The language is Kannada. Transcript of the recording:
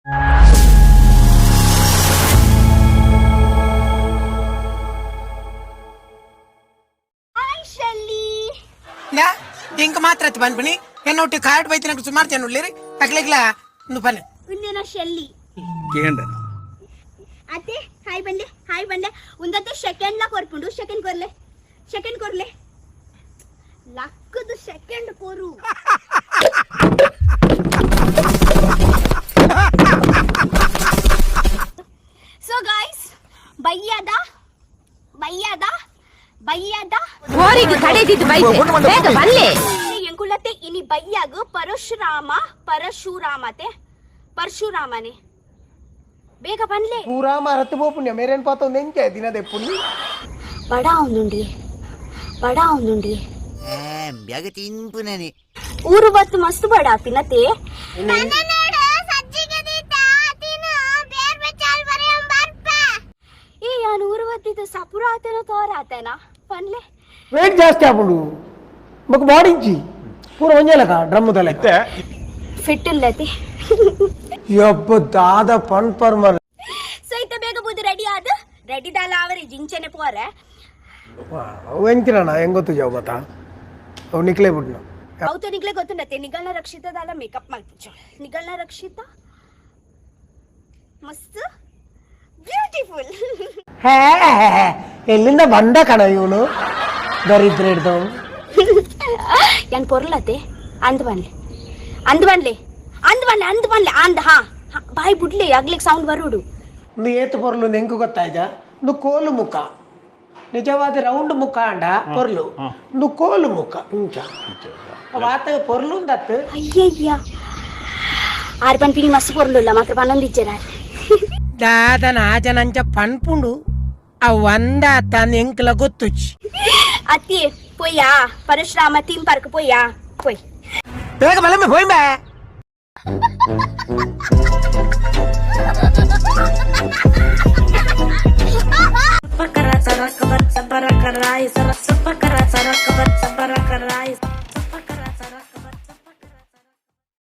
ఇంక మాత్రం పని పని ఎన్నోటి కార్డు పోయి నాకు సుమారు తినలేరు అట్లా నువ్వు పని ಶೆಲ್ಲಿ ಅತ್ತೆ ಹಾಯ್ ಬಂದೆ ಒಂದತ್ತೆ ಸೆಕೆಂಡ್ ला ಕೊರ್ಪುಂಡು ಸೆಕೆಂಡ್ ಕೊರ್ಲೆ ಲಕ್ಕದು ಸೆಕೆಂಡ್ ಕೊರು ಸೊ ಗೈಸ್ ಬಯ್ಯದ ಓರಿಗೆ ಕಡೆದಿದ್ದು ಬೈದೆ ಬೇಗ ಬಲ್ಲೆ ಎಂಕುಲತ್ತೆ ಇನಿ ಬಯ್ಯಾಗ ಪರಶುರಾಮನೆ ಬೇಗ ಬನ್ಲೆ ಪೂರಾ ಮರತ್ತು ಬೋಪುಣ್ಯ ಮೇರೇನ್ ಪಾತ ನೆಂಕೆ ದಿನದೆ ಪುಣ್ಯ ಬಡಾ ಉಂದುಂಡಿ ಬ್ಯಾಗ ತಿನ್ಪುನನಿ ಊರು ಬತ್ತು ಮಸ್ತ್ ಬಡಾ ತಿನ್ನತೆ ಏ ಯಾನು ಊರು ಬತ್ತಿದ ಸಪುರ ಆತನ ತೋರ ಆತನ ಪನ್ಲೆ ವೇಟ್ ಜಾಸ್ತಿ ಆಪುಂಡು ಮಗ ಬಾಡಿಂಚಿ ಪೂರ ಒಂಜಲಕ ಡ್ರಮ್ ತಲೆತ್ತೆ ಫಿಟ್ ಇಲ್ಲತಿ ಯಪ್ಪ ದಾದ ಪನ್ ಪರ್ಮರ್ ಸೊ ಇತ್ತ ಬೇಗ ಬುದು ರೆಡಿ ದಾಲ ಅವರಿ ಜಿಂಚನೆ ಪೋರೆ ವೆಂಕಿರಣ ಹೆಂಗೊತ್ತು ಜಾವ್ ಗೊತ್ತಾ ಅವ್ ನಿಕ್ಲೇ ಬಿಟ್ನ ಅವತ್ತು ನಿಗ್ಲೆ ಗೊತ್ತುಂಡತ್ತೆ ನಿಗಲ್ನ ರಕ್ಷಿತದಾಲ ಮೇಕಪ್ ಮಾಡ್ತಿಚ್ಚು ನಿಗಲ್ನ ರಕ್ಷಿತ ಮಸ್ತ್ ಬ್ಯೂಟಿಫುಲ್ ಹೇ ಎಲ್ಲಿಂದ ಬಂದ ಕಣ ಇವನು ದರಿದ್ರ ಹಿಡ್ದವ್ ಏನ್ ಪೊರ್ಲತೆ ಅಂದ್ ಬನ್ಲೆ ಹಾ ಬಾಯ್ ಬಿಡ್ಲಿ ಆಗ್ಲಿಕ್ಕೆ ಸೌಂಡ್ ಬರುಡು ನು ಏತು ಪೊರ್ಲು ನೆಂಕು ಗೊತ್ತಾಯ್ತ ನು ಕೋಲು ಮುಖ ನಿಜವಾದ ರೌಂಡ್ ಮುಖ ಅಂಡ ಪೊರ್ಲು ನು ಕೋಲು ಮುಖ ಇಂಚ ವಾತ ಪೊರ್ಲು ದತ್ತು ಅಯ್ಯಯ್ಯ ಆರ್ ಪನ್ ಪಿನಿ ಮಸ್ತ್ ಪೊರ್ಲುಲ್ಲ ಮಾತ್ರ ಪನ್ನೊಂದಿಚ್ಚರ ದಾದನ ಆಜನಂಚ ಪನ್ಪುಂಡು ಆ ಒಂದ ತನ್ನ ಎಂಕ್ಲ ಗೊತ್ತುಚ್ಚಿ ಅತ್ತಿ ಪೊಯ್ಯಾ ಪರಶುರಾಮ ಥೀಮ್ ಪಾರ್ಕ್ ಪೊಯ್ಯಾ ಬೇಗ ಬಲಮ್ಮೆ ಹೋಯ್ ಬಾ Pakara sarak kabat sabara karai sarak sapakara sarak kabat sabara